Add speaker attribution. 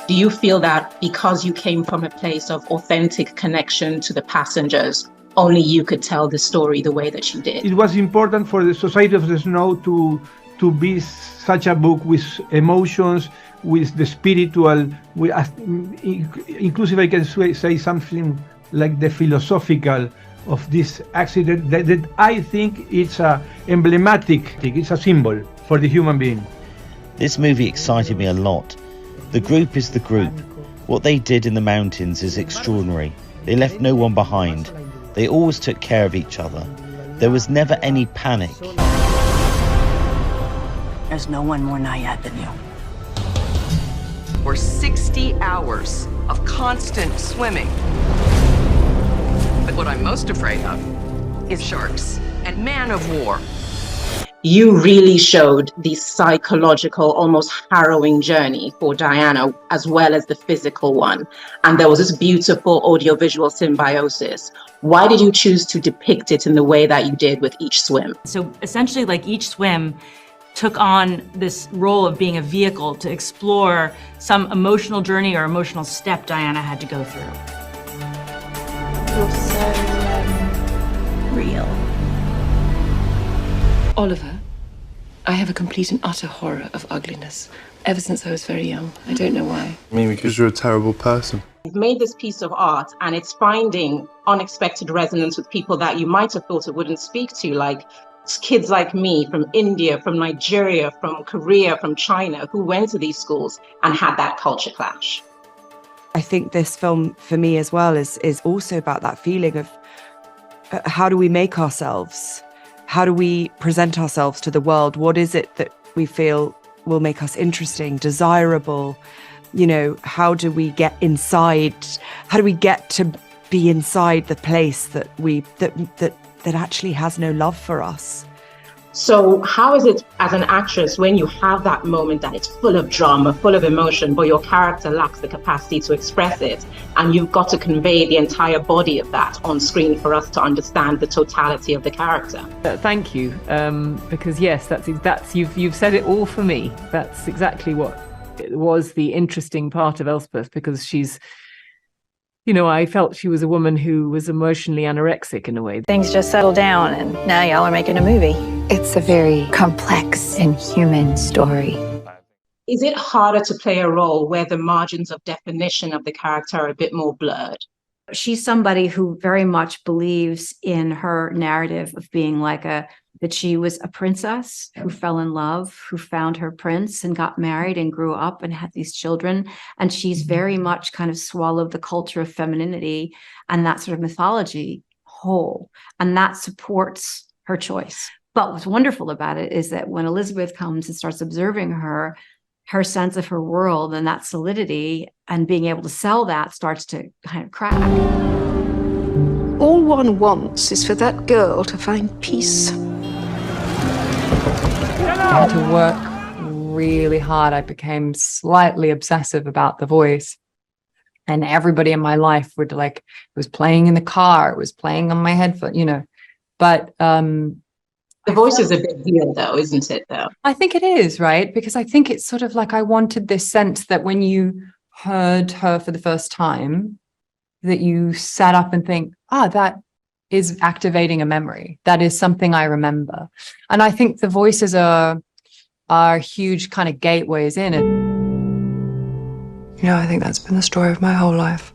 Speaker 1: Do you feel that because you came from a place of authentic connection to the passengers, only you could tell the story the way that you did?
Speaker 2: It was important for the Society of the Snow to be such a book with emotions, with the spiritual, inclusive I can say something like the philosophical of this accident that I think it's emblematic, it's a symbol for the human being.
Speaker 3: This movie excited me a lot. The group is the group. What they did in the mountains is extraordinary. They left no one behind. They always took care of each other. There was never any panic.
Speaker 4: There's no one more Naiad than you.
Speaker 5: For 60 hours of constant swimming. But what I'm most afraid of is sharks and man-of-war.
Speaker 1: You really showed the psychological, almost harrowing journey for Diana, as well as the physical one. And there was this beautiful audiovisual symbiosis. Why did you choose to depict it in the way that you did with each swim?
Speaker 6: So essentially, like, each swim took on this role of being a vehicle to explore some emotional journey or emotional step Diana had to go through.
Speaker 7: You're so real.
Speaker 8: Oliver, I have a complete and utter horror of ugliness. Ever since I was very young. I don't know why.
Speaker 9: I mean, because you're a terrible person.
Speaker 1: You've made this piece of art and it's finding unexpected resonance with people that you might have thought it wouldn't speak to, like kids like me from India, from Nigeria, from Korea, from China, who went to these schools and had that culture clash.
Speaker 10: I think this film, for me as well, is also about that feeling of how do we make ourselves? How do we present ourselves to the world? What is it that we feel will make us interesting, desirable? You know, how do we get inside? How do we get to be inside the place that that actually has no love for us?
Speaker 1: So how is it as an actress when you have that moment that it's full of drama, full of emotion, but your character lacks the capacity to express it, and you've got to convey the entire body of that on screen for us to understand the totality of the character?
Speaker 11: Thank you, because yes, that's you've said it all for me. That's exactly what was the interesting part of Elspeth, because she's, you know, I felt she was a woman who was emotionally anorexic in a way.
Speaker 7: Things just settled down and now y'all are making a movie.
Speaker 12: It's a very complex and human story.
Speaker 1: Is it harder to play a role where the margins of definition of the character are a bit more blurred?
Speaker 13: She's somebody who very much believes in her narrative of being like that she was a princess who fell in love, who found her prince and got married and grew up and had these children. And she's very much kind of swallowed the culture of femininity and that sort of mythology whole. And that supports her choice. But what's wonderful about it is that when Elizabeth comes and starts observing her, her sense of her world and that solidity and being able to sell that starts to kind of crack.
Speaker 14: All one wants is for that girl to find peace.
Speaker 15: I had to work really hard. I became slightly obsessive about the voice. And everybody in my life would, like, it was playing in the car, it was playing on my headphone, you know. But
Speaker 1: the voice is a big deal, though, isn't it, though?
Speaker 15: I think it is, right? Because I think it's sort of like I wanted this sense that when you heard her for the first time, that you sat up and think, that is activating a memory. That is something I remember. And I think the voices are huge kind of gateways in it.
Speaker 8: You know, I think that's been the story of my whole life.